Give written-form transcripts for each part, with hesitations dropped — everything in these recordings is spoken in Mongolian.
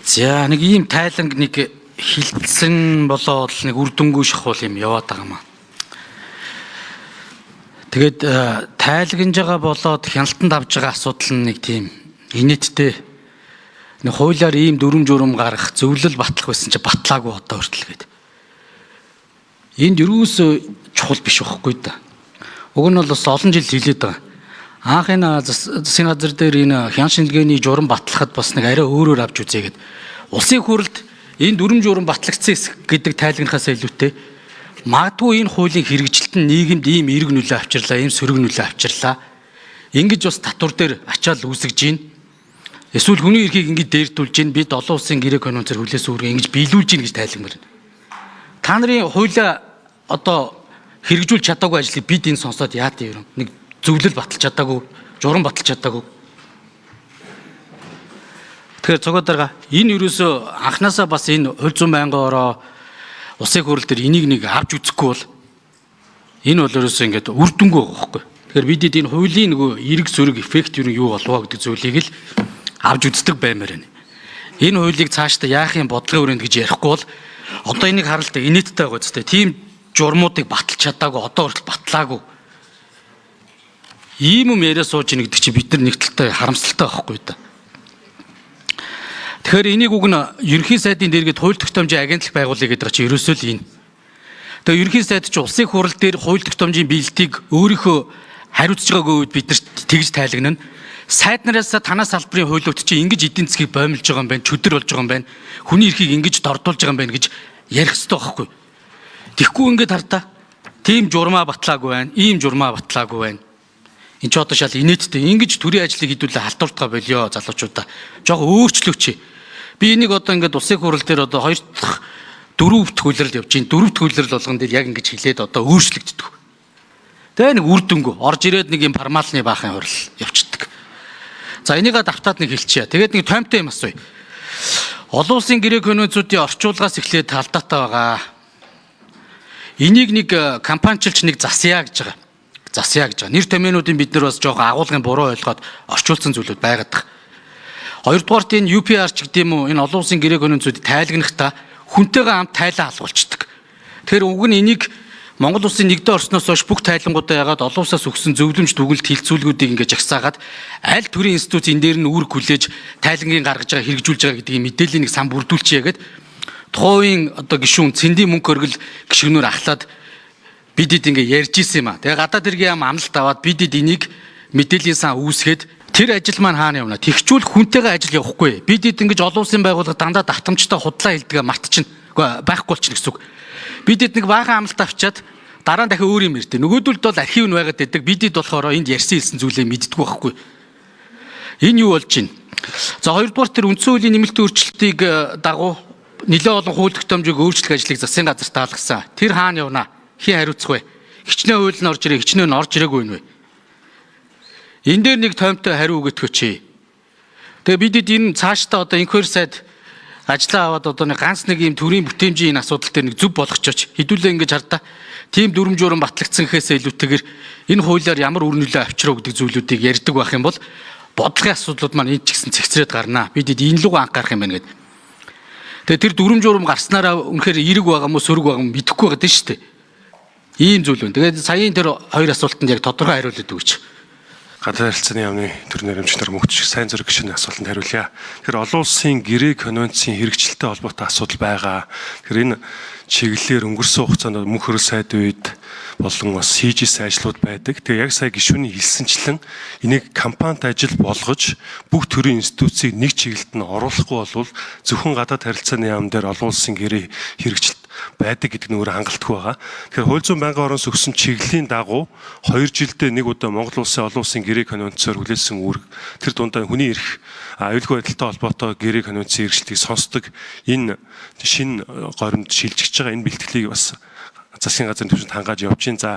За нэг ийм тайланг нэг хилцэн болоод нэг үр дүнгүй шахуул юм яваад байгаа маа. Тэгээд тайлагнж байгаа болоод хяналтанд авж байгаа асуудал нь нэг тийм инээдтэй. Нэг хуулиар ийм дүрм журам гаргах зөвлөл батлах байсан чи батлаагүй одоо хүртэл гээд. Энд юусоо чухал биш байхгүй да. Уг нь бол бас олон жил хэлээд байгаа. Анх энэ засгийн газар дээр энэ хян шинжилгээний журам батлахад бас нэг арай өөрөөр авч үзээгээд улсын хурлд энэ дүрм журам батлагдсан гэдэг тайлагнахаас илүүтэй магадгүй энэ хуулийн хэрэгжилт нь нийгэмд ийм эрг нөлөө авчирлаа, ийм сөрөг нөлөө авчирлаа. Ингэж бас татвар дээр ачаал үүсгэж гин. Эсвэл хүний эрхийг ингэж дээрдүүлж гин, бид олон улсын гэрээ конвенцээр хүлээс үүргээ ингэж биелүүлж гин гэж тайлагмаар. Та нарын хуулиа одоо хэрэгжүүлж чадаагүй ажлыг бид энэ сонсоод яа тийм юм. Нэг зөвлөл баталж чадаагүй, журам баталж чадаагүй. Тэгэхээр цогоо дарга энэ юусоо анханасаа бас энэ хууль зүйн байнгын ороо улсын хурал дээр энийг нэг авч үзэхгүй бол энэ бол ерөөсөө ингээд үр дүнгүй байгаа байхгүй. Тэгэхээр бидэд энэ хуулийн нөгөө эрг сөрөг эффект юу болов гэдэг зүйлийг л авч үздэг баймаар байна. Энэ хуулийг цаашдаа яах юм бодлогын өрөөнд гэж ярихгүй бол одоо энийг харалтаа инээдтэй байгаа зү. Тийм журмуудыг баталж чадаагүй, одоо хүртэл батлаагүй. Ийм юм яриа сууж ийн гэдэг чинь бид нар нэг талтай харамсалтай байхгүй да. Тэгэхээр энийг уг нь ерөнхий сайдын дээргээд хууль тогтоомжийн агентлаг байгуулъя гэдэг чинь ерөөсөө л энэ. Тэгээ ерөнхий сайд чинь улсын хурал дээр хууль тогтоомжийн биелэлтийг өөрийнхөө хариуцж байгаагүй үед бид нарт тэгж тайлагнана. Сайд нараас танаас салбарын хуулиуд чинь ингэж эдийн засгийг боомлж байгаа юм байна, чөдөр болж байгаа юм байна. Хүний эрхийг ингэж дордуулж байгаа юм байна гэж ярих хэрэгтэй байхгүй. Тэгэхгүй ингэж хардаа. Тийм журмаа батлаагүй байна, ийм журмаа батлаагүй байна. Энд ч одоо шал инээдтэй. Ингэж төрийн ажлыг хийдүүлээ халдвартгаа болио залуучуудаа. Жог өөрчлөөч. Би энийг одоо ингээд улсын хурал дээр одоо 2 дахь 4 дахь хуулиар явж байна. 4 дахь хуулиар болгон дээр яг ингэж хэлээд одоо өөрчлөгддөг. Тэгээ нэг үр дүнгүй орж ирээд нэг юм формалны баахан хурал явчихдаг. За энийг давтаад нэг хэлчихье. Тэгээд нэг томтой юм асууя. Олон улсын гэрээ конвенцүүдийн орчуулгаас эхлээд талдаатай байгаа. Энийг нэг компаничлж нэг засъя гэж байгаа. Засъя гэж байгаа. Нэр томьёонуудын бид нар бас жоохон агуулгын буруу ойлгоод орчуулсан зүйлүүд байгаад байгаа. Хоёрдугаарт энэ UPR ч гэдэг юм уу энэ олон улсын гэрээ конвенцүүдийг тайлагнахтаа хүнтэйгээ хамт тайлаа алгуулцдаг. Тэгэхээр уг нь энийг Монгол улсын нэгдэн орсноос хойш бүх тайлангуудаа ягаад олон улсаас өгсөн зөвлөмж дүгнэлт хилцүүлгүүдийг ингээд жагсаагаад аль төрлийн институт энэ дээр нь үүрэг хүлээж тайлагныг гаргаж байгаа хэрэгжүүлж байгаа гэдгийг мэдээллийг сам бүрдүүлчихье гэгээд тухайн одоо гишүүн цэндийн мөнгө хөргөл гишүүнээр ахлаад бидэд ингээд ярьж исэн юм а. Тэгээ гадаад хэргийн яам амлалт аваад бидэд энийг мэдээллийн сан үүсгээд тэр ажил маань хаана явна? Тэгчүүл хүнтэйгээ ажил явахгүй. Бидэд ингэж олон улсын байгууллага дандаа давтамжтай худлаа хэлдгээ мартчихна. Байхгүй болчихно гэсэн үг. Бидэд нэг баахан амлалт авчаад дараа нь дахин өөр юм ярьдээ. Нөгөөдөлд бол архив нь байгаад байдаг. Бидэд болохоор энд ярьсан хэлсэн зүйлээ мэддэггүй байхгүй. Энэ юу болж байна? За хоёрдугаар тэр үндсэн хуулийн нэмэлтийн өөрчлөлтийг дагуу нэлээд олон хууль тогтоомжийг өөрчлөх ажлыг засгийн газар таалгасан. Тэр хаана явна? Хин хариуцах вэ? Хичнээн хууль нь орж ирээ, хичнээн нь орж ирээгүй юм вэ? Энэ дээр нэг томтой хариу өгөтгөч. Тэгээ бидэд энэ цаашдаа одоо инквайри сайд ажлаа аваад одоо нэг ганц нэг юм төрийн бүтээмжийн энэ асуудал дээр нэг зөв болгочихоч. Хэдүүлээ ингэж хардаа. Тийм дүрм журам батлагдсан гэхээсээ илүүтэйгээр энэ хуулиар ямар үр нөлөө авчираа гэдэг зүйлүүдийг ярьдаг байх юм бол бодлогын асуудлууд маань энэ ч гэсэн цэгцрээд гарнаа. Бидэд энэ луг анхаарах юм байна гэдэг. Тэгээ тэр дүрм журам гарснараа үнэхээр эрэг байгаа мó сөрөг байгаа мó мэдэхгүй байгаа дээ шүү дээ. Ийм зүйл байна. Тэгээд саяын тэр хоёр асуултанд яг тодорхой хариулт өгөөч. Гадаад харилцааны яамны төр нэрэмжнэр мөнгөч шиг сайн зэрэг гишүүний асуултанд хариулъя. Тэгэхээр олон улсын гэрээ конвенцийн хэрэгжилттэй холбоотой асуудал байгаа. Тэгэхээр энэ чиглэлээр өнгөрсөн хугацаанд мөнх хөрөл сайд үед болон бас CGS ажлууд байдаг. Тэгээ яг сая гишүүний хэлсэнчлэн энийг компанид ажил болгож бүх төрлийн институцийг нэг чиглэлд нь оруулахгүй бол зөвхөн гадаад харилцааны яам дээр олон улсын гэрээ хэрэгжилт байдаг гэдэг нь өөр хангалтгүй байгаа. Тэгэхээр хууль зүйн байнгын ороос өгсөн чиглэлийн дагуу 2 жилдээ нэг удаа Монгол улсын олон улсын гэрээ конвенцээр хүлээсэн үүрэг тэр дундаа хүний эрх аюулгүй байдалтай холбоотой гэрээ конвенцийн хэрэгжилтийг сонсдог энэ шинэ горимд шилжиж байгаа энэ бэлтгэлийг бас засгийн газрын түвшинд хангааж явж байна. За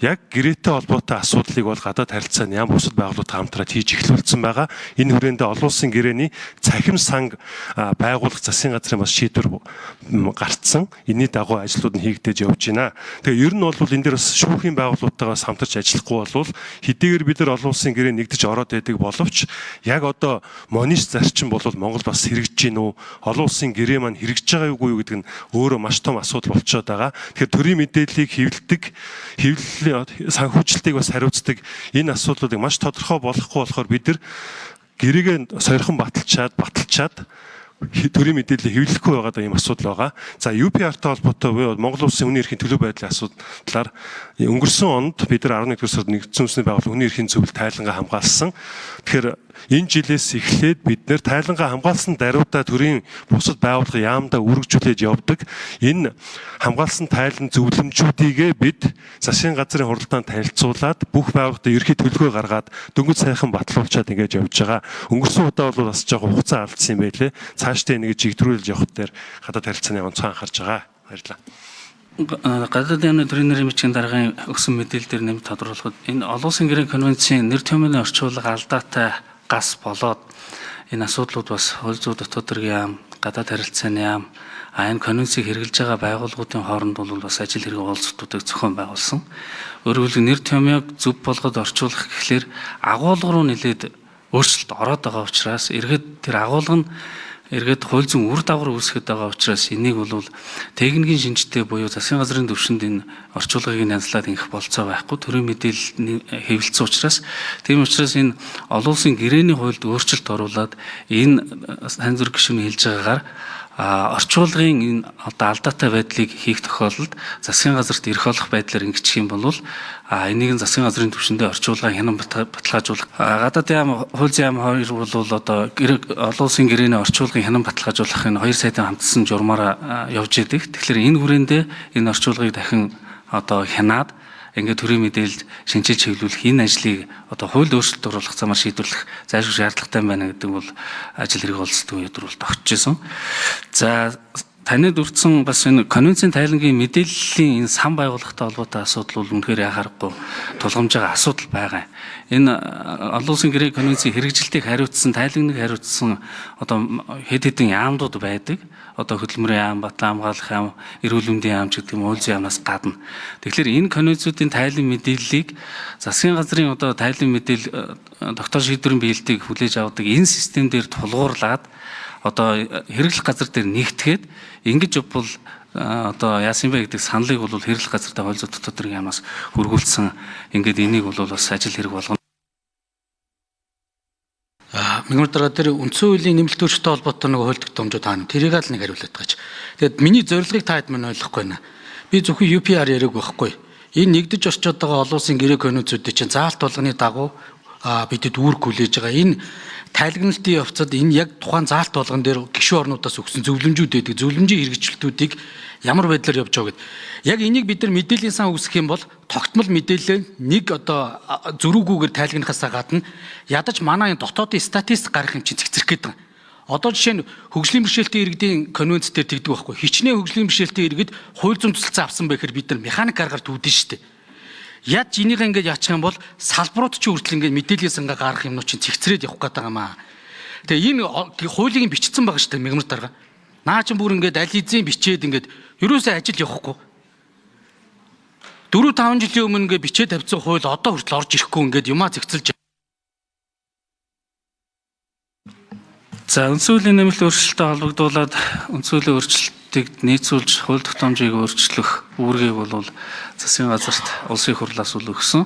яг гэрээтэй холбоотой асуудлыг бол гадаад харилцааны яам бусад байгууллагуудтай хамтраад хийж эхлүүлсэн байгаа. Энэ хүрээндээ олон улсын гэрээний цахим санг байгуулах засгийн газрын бас шийдвэр гарцсан. Энийний дагуу ажлууд нь хийгдэж явж байна. Тэгээ ер нь бол энэ дээр бас шүүхийн байгууллагуудтайгаас хамтарч ажиллахгүй бол хэдийгээр бид нар олон улсын гэрээ нэгдэж ороод байдаг боловч яг одоо монист зарчим бол Монгол бас хэрэгжиж гин үү? Олон улсын гэрээ маань хэрэгжиж байгаа юу гэдэг нь өөрөө маш том асуудал болчиход байгаа. Тэгэхээр төрийн мэдээллийг хэвлэдэг, хэвлэлийн санхүүжилтийг бас хариуцдаг энэ асуудлуудыг маш тодорхой болгохгүй болохоор бид нар гэрээгээ сойрхон баталчаад төрийн мэдээллийг хэвлэхгүй байгаа юм асуудал байгаа. За UPR-тай холбоотой буюу Монгол улсын хүний эрхийн төлөв байдлын асуудлаар өнгөрсөн онд бид нар 11 дугаар сард нэгдсэн үндэсний байгууллага хүний эрхийн зөвлөлт тайлангаа хамгаалсан. Тэгэхээр энэ жилээс эхлээд бид нэр тайлангаа хамгаалсан даруйдаа төрийн бусад байгууллагын яамдаа үргэлжлүүлж явдаг. Энэ хамгаалсан тайлан зөвлөмжүүдийгээ бид засгийн газрын хуралдаанд танилцуулаад бүх байгууллагад ерхий төлөвлөгөө гаргаад дөнгөж сайхан батлуулчаад ингэж явж байгаа. Өнгөрсөн удаа бол бас жоохон хугацаа алдсан юм байлээ. Цаашдаа энийг жигдрүүлж явах дээр гадаад харилцааны онцгой анхаарж байгаа. Баярлалаа. Гадаад яамны төрийн нэрийн бичгийн даргын өгсөн мэдээлэл дээр нэмж тодруулахад энэ олон улсын гэрээ конвенцийн нэр томьёоны орчуулга алдаатай гас болоод энэ асуудлууд бас хууль зүйн дотоод хэргийн яам, гадаад харилцааны яам, энэ конвенцийг хэрэгжилж байгаа байгууллагуудын хооронд бол бас ажил хэрэг уулзалтуудыг зохион байгуулсан. Өөрөөр хэлбэл нэр томьёог зөв болгоод орчуулах гэхлээр агуулга руу нэлээд өөрчлөлт ороод байгаа учраас эргээд тэр агуулга нь эргээд хууль зүйн үр дагавар үүсгэж байгаа учраас энийг бол техникийн шинжтэй буюу засгийн газрын түвшинд энэ орчуулгыг нянзлаад ингэх болцоо байхгүй төрийн мэдээлэл хэвлэлцэн учраас тийм учраас энэ олон улсын гэрээний хуульд өөрчлөлт оруулаад энэ сайн зүрх гишүүний хэлж байгаагаар орчуулгын энэ одоо алдаатай байдлыг хийх тохиолдолд засгийн газарт эрх олох байдлаар ингэчих юм бол энийг засгийн газрын түвшиндээ орчуулга хянан баталгаажуулах гадаад яам хууль зүйн яам хоёр бол одоо олон улсын гэрээний орчуулгын хянан баталгаажуулах энэ хоёр сайдын хамтсан журмаараа явж идэг. Тэгэхээр энэ хүрээндээ энэ орчуулгыг дахин одоо хянаад ингээд төрийн мэдээлэлд шинжилж хэвлүүлэх энэ ажлыг одоо хуульд өөрчлөлт оруулах замаар шийдвэрлэх зайлшгүй шаардлагатай байна гэдэг бол ажил хэрэг олцдог үеэр бол тогтчихсон. За танид үрдсэн бас энэ конвенцийн тайлангийн мэдээллийн энэ сан байгууллагатай холбоотой асуудал бол үнэхээр яхаарахгүй тулгамж байгаа асуудал байгаа. Энэ олон улсын гэрээ конвенцийн хэрэгжилтийг хариуцсан, тайлагныг хариуцсан одоо хэд хэдэн яамдууд байдаг. Одоо хөдөлмөрийн яам, батлан хамгаалах яам, эрүүл мэндийн яам ч гэдэг юм уу яамнаас гадна. Тэгэхээр энэ конвенцүүдийн тайлан мэдээллийг засгийн газрын одоо тайлан мэдээлэл доктор шийдвэрийн биелэлтийг хүлээж авдаг энэ систем дээр тулгуурлаад одоо хэрэглэх газар дээр нэгтгэхэд ингэж бол одоо яасан бэ гэдэг саналыг бол хэрэглэх газартай хууль зүйн дотоод хэргийн яамаас хөргүүлсэн. Ингээд энийг бол бас ажил хэрэг болгоно. Мигмар дараа дээр үндсэн хуулийн нэмэлт өөрчлөлттэй холбоотой нэг хууль тогтоомжууд таана. Тэрийг л нэг хариулаад байгаа ч. Тэгэд миний зорилгыг та хэд минь ойлгохгүй байна. Би зөвхөн UPR яриаг байхгүй. Энэ нэгдэж орчод байгаа олон улсын гэрээ конвенцүүдийн чинь заалт болгоны дагуу бидэд үүрэг хүлээж байгаа. Энэ тайлагналтын явцад энэ яг тухайн заалт болгон дээр гишүүн орнуудаас өгсөн зөвлөмжүүд байдаг. Зөвлөмжийн хэрэгжилтүүдийг ямар байдлаар явж байгаа гэд. Яг энийг бид нар мэдээллийн сан үүсгэх юм бол тогтмол мэдээлэл нэг одоо зөрүүгүйгээр тайлагнахаас гадна ядаж манай дотоодын статистик гарах юм чинь цэгцэрх гээд байгаа. Одоо жишээ нь хөгжлийн бэрхшээлтэй иргэдийн конвенц дээр тэгдэг байхгүй. Хичнээн хөгжлийн бэрхшээлтэй иргэд хууль зүйн төсөлцөө авсан байхэр бид нар механик аргаар төвдөн штэ. Яд жинийхээ ингэж яачих юм бол салбарууд ч хүртэл ингэж мэдээллийн сангаа гарах юмнууд чинь цэгцрээд явах гээд байгаа маа. Тэгээ энэ хуулийг бичсэн байгаа штэ мигмар дарга. Наа чин бүр ингэж аль эзэн бичээд ингэж ерөөсөө ажил явахгүй. 4-5 жилийн өмнө ингэ бичээд тавьсан хууль одоо хүртэл орж ирэхгүй ингэж юмаа цэгцэлж. За үндсэн хуулийн нэмэлт өөрчлөлтөд холбогдуулаад үндсэн хуулийн өөрчлөлтийг нийцүүлж хууль тогтоомжийг өөрчлөх үүргийг бол засгийн газарт улсын хурлаас өгсөн.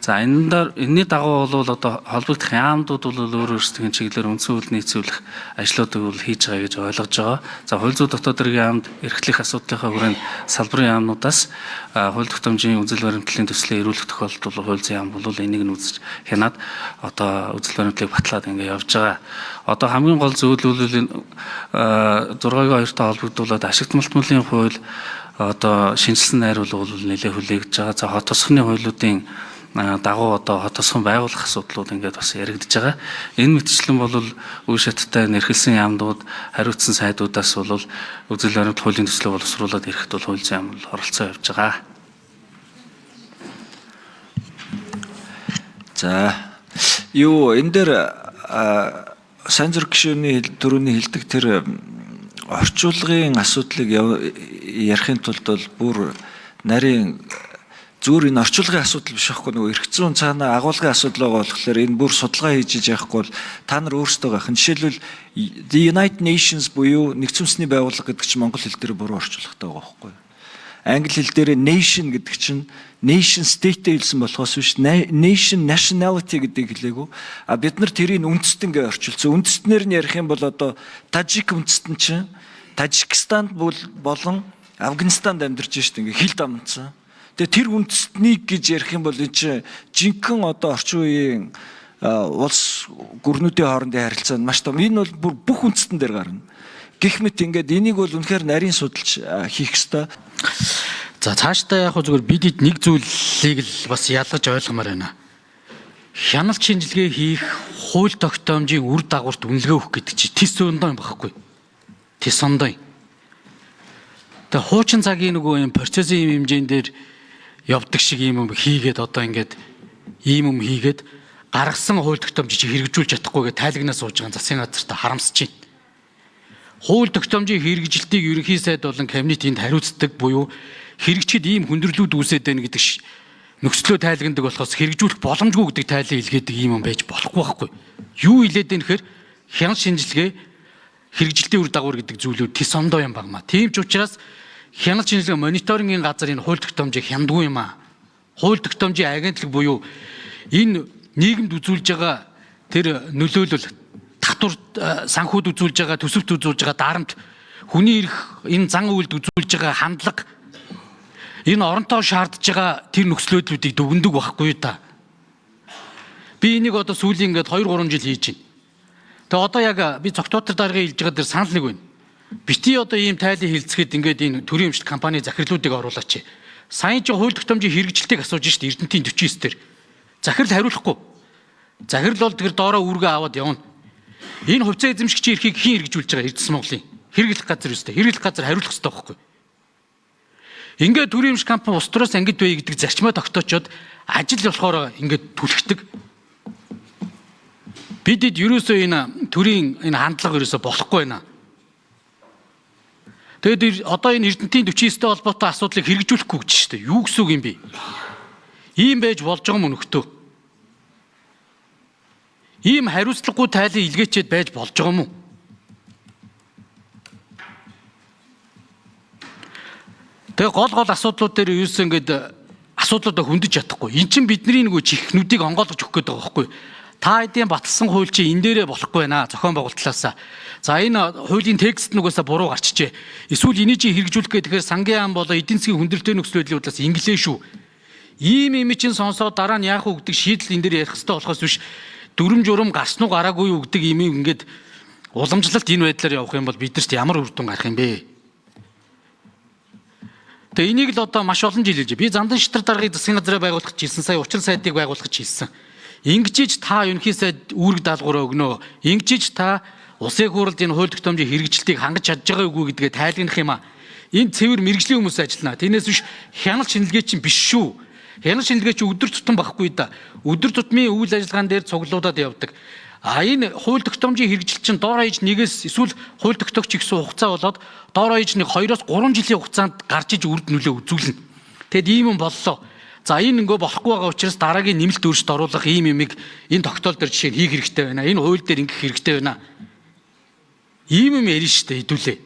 За энэний дагуу бол одоо холбогдох яамдууд бол өөр өөрсдийн чиглэлээр үндсэн хууль нийцүүлэх ажлуудыг бол хийж байгаа гэж ойлгож байгаа. За хууль зүйн дотоод хэргийн яамд эрхлэх асуудлынхаа хүрээнд салбарын яамнуудаас хууль тогтоомжийн үзэл баримтлалын төслийг эрүүлэх тохиолдолд бол хууль зүйн яам бол энийг нь үзэж хянаад одоо үзэл баримтлалыг батлаад ингэ явж байгаа. Одоо хамгийн гол зөвлөлөл 6-2-тай холбогдуулаад ашигт малтмалын хууль одоо шинжилсэн найруулга бол нэлээд хүлээгдэж байгаа. За хот тосхны хуулиудын дагуу одоо хотосхон байгуулах асуудлууд ингээд бас яригдж байгаа. Энэ мэтчлэн бол үе шаттай нэрхэлсэн яамдууд хариуцсан сайдуудаас бол үзэл баримт хуулийн төслөө боловсруулад ирэхэд бол хууль зүйн яам оролцоо явьж байгаа. За энэ дээр сайн зүрх гишүүний төрөний хэлдэг тэр орчуулгын асуудлыг ярихын тулд бол бүр нарийн зүгээр энэ орчуулгын асуудал биш байхгүй нөгөө эрх зүйн цаана агуулгын асуудал байгаа болохоор энэ бүр судалгаа хийж яахгүй бол та нар өөрсдөө гахын жишээлбэл The United Nations буюу нэгдсэн үндэсний байгууллага гэдэг чинь монгол хэл дээр буруу орчуулгатай байгаа байхгүй. Англи хэл дээр nation гэдэг чинь nation state-тэй хэлсэн болохоос биш nation nationality гэдэг хэлээгүй. А бид нар тэрийг үндэстэнгээ орчуулсан. Үндэстнэр нь ярих юм бол одоо Тажик үндэстэн чинь Тажикстанд болон Афганистанд амьдарч штэ ингээ хэл дамжсан. Тэгээ тэр үндэстнийг гэж ярих юм бол энэ чинь жинхэнэ одоо орчин үеийн улс гүрнүүдийн хоорондын харилцаа маш том. Энэ бол бүх үндэстэн дээр гарна. Гэх мэт ингээд энийг бол үнэхээр нарийн судалж хийх ёстой. За цаашдаа яг зүгээр бидэд нэг зүйлийг л бас ялгаж ойлгомоор байна. Хяналт шинжилгээ хийх хууль тогтоомжийн үр дагаварт үнэлгээ өгөх гэдэг чинь тис ондоо юм багхгүй. Тис ондоо. Тэгээ хуучин цагийн нөгөө юм процессын юм хэмжээнд дээр явдаг шиг юм хийгээд одоо ингээд ийм юм хийгээд гаргасан хууль тогтоомжийг хэрэгжүүлж чадахгүйгээ тайлагнаас сууж байгаа засгийн газартаа харамсаж байна. Хууль тогтоомжийн хэрэгжилтийг ерөнхий сайд болон кабинет энд хариуцдаг буюу хэрэгжихэд ийм хүндрэлүүд үүсээд байна гэдэг нөхцлөө тайлагнадаг болохоос хэрэгжүүлэх боломжгүй гэдэг тайлан илгээдэг ийм юм байж болохгүй байхгүй. Юу хэлээд байна гэхээр хяналт шинжилгээ хэрэгжилтийн үр дагавар гэдэг зүйлүүд тис ондоо юм багмаа. Тийм ч учраас хяналт шинжилгээ мониторингийн газар энэ хууль тогтоомжийг хямдгүй юм аа. Хууль тогтоомжийн агентлаг буюу энэ нийгэмд үзүүлж байгаа тэр нөлөөлөл татвар санхуд үзүүлж байгаа төсөвт үзүүлж байгаа дарамт хүний эрх энэ зан үйлд үзүүлж байгаа хандлага энэ оронтой шаардж байгаа тэр нөхцлөөдлүүдийг дүгндэг байхгүй та. Би энийг одоо сүүлийн ингээд 2-3 жил хийж байна. Тэгээ одоо яг би цогтоотор даргыг хэлж байгаа дэр санал нэг байна. Бити одоо ийм тайлан хилцэхэд ингээд энэ төрийн эмчилт компани захирлуудыг оруулаач. Сайн ч хууль тогтоомжийн хэрэгжилтийг асууж штэ Эрдэнэтийн 49 дээр. Захирал хариулахгүй. Захирал бол тэр доороо үүргээ аваад явна. Энэ хувьцаа эзэмшигчийн эрхийг хэн хэрэгжүүлж байгаа Эрдэс Монголын хэрэглэх газар өстэй. Хэрэглэх газар хариулах хэрэгтэй байхгүй. Ингээд төрийн эмч компани улс төрөөс ангид бай гэдэг зарчмаа тогтоочоод ажил болохоор ингээд түлхдэг. Бидэд ерөөсөө энэ төрийн энэ хандлага ерөөсөө болохгүй байна. Тэгээд одоо энэ Эрдэнэтийн 49-тэй холбоотой асуудлыг хэрэгжүүлэхгүй гэж штэ. Юу гэсэн үг юм бэ? Ийм байж болж байгаа юм өнөختөө. Ийм хариуцлагагүй тайлан илгээчээд байж болж байгаа юм уу? Тэгээ гол асуудлууд дээр юусэн ингээд асуудлуудаа хөндөж чадахгүй. Эн чинь бидний нөгөө чихнүүдийг онгойлгож өгөх гээд байгаа байхгүй. Та эдийн баталсан хууль чи энэ дээрээ болохгүй байна зохион байгуулалтлаасаа. За энэ хуулийн текст нугасаа буруу гарчжээ. Эсвэл энийг чи хэрэгжүүлэх гэхээр сангийн ам болоо эдийн засгийн хүндрэлтэй нөхцөл байдлын бодлоос инглээ шүү. Ийм юм чинь сонсоод дараа нь яах вэ гэдэг шийдэл энэ дээр ярих хэрэгтэй болохоос биш. Дүрм журам гарсан уу гараагүй юу гэдэг юм ингээд уламжлалт энэ байдлаар явах юм бол биднэрт ямар үр дүн гарах юм бэ? Тэгээ энийг л одоо маш олон жил хэлж. Би Зандан шитрар даргыг засгийн газраа байгуулах гэж хэлсэн. Сая учир сайдыг байгуулах гэж хэлсэн. Ингэж та ерөнхий сайд үүрэг даалгавраа өгнө. Ингэж та улсын хурлд энэ хууль тогтоомжийн хэрэгжилтийг хангаж чадж байгаа үгүй гэдгээ тайлгнах юм аа. Энэ цэвэр мэрэгжлийн хүмүүс ажиллана. Тэрнээс биш хяналт шинжилгээ чинь биш шүү. Хяналт шинжилгээ чинь өдөр тутам байхгүй да. Өдөр тутмын үйл ажиллагаан дээр цуглуулад явдаг. А энэ хууль тогтоомжийн хэрэгжилт чинь доор хаяж нэгээс эсвэл хууль тогтоогч гэсэн хугацаа болоод доор хаяж нэг 2-3 жилийн хугацаанд гарч иж үрд нөлөө үзүүлнэ. Тэгэд ийм юм боллоо. За энэ ингээ болохгүй байгаа учраас дараагийн нэмэлт өөрчлөлт оруулах ийм юмыг энэ тогтоол дээр жишээ нь хийх хэрэгтэй байна. Энэ хууль дээр ингэх хэрэгтэй байна. Ийм юм ярина шүү дээ хэдүүлээ.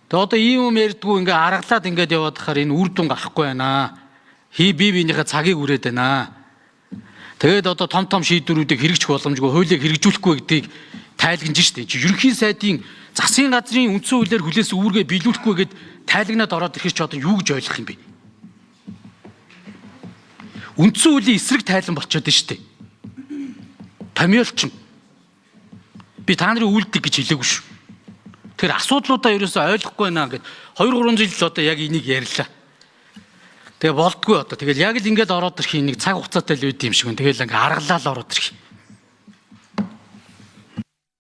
Тэгээ одоо ийм юм ярьдгүй ингээ аргалаад ингээд яваад хахаар энэ үр дүн гарахгүй байна. Би биенийхээ цагийг үрээд байна. Тэгээд одоо том шийдвэрүүдийг хэрэгжих боломжгүй хуулийг хэрэгжүүлэхгүй гэдгийг тайлагнаж штэ. Ерөнхий сайдын засгийн газрын үндсэн хуулиар хүлээс үүргээ биелүүлэхгүй гэд тайлагнаад ороод ирэх ч одоо юу гэж ойлгох юм бэ? Үндсэн хуулийн эсрэг тайлан болчиход штэ. Томьёолч. Би та нарын үйлдэл гэж хэлээгүй шүү. Тэр асуудлуудаа ерөөсөй ойлгохгүй байна гэд 2-3 жил л одоо яг энийг ярьлаа. Тэгээ болдгүй одоо. Тэгэл яг л ингээд ороод ирэх нэг цаг хугацаатай л үүд юм шиг байна. Тэгэл ингээ аргалаа л ороод ирэх.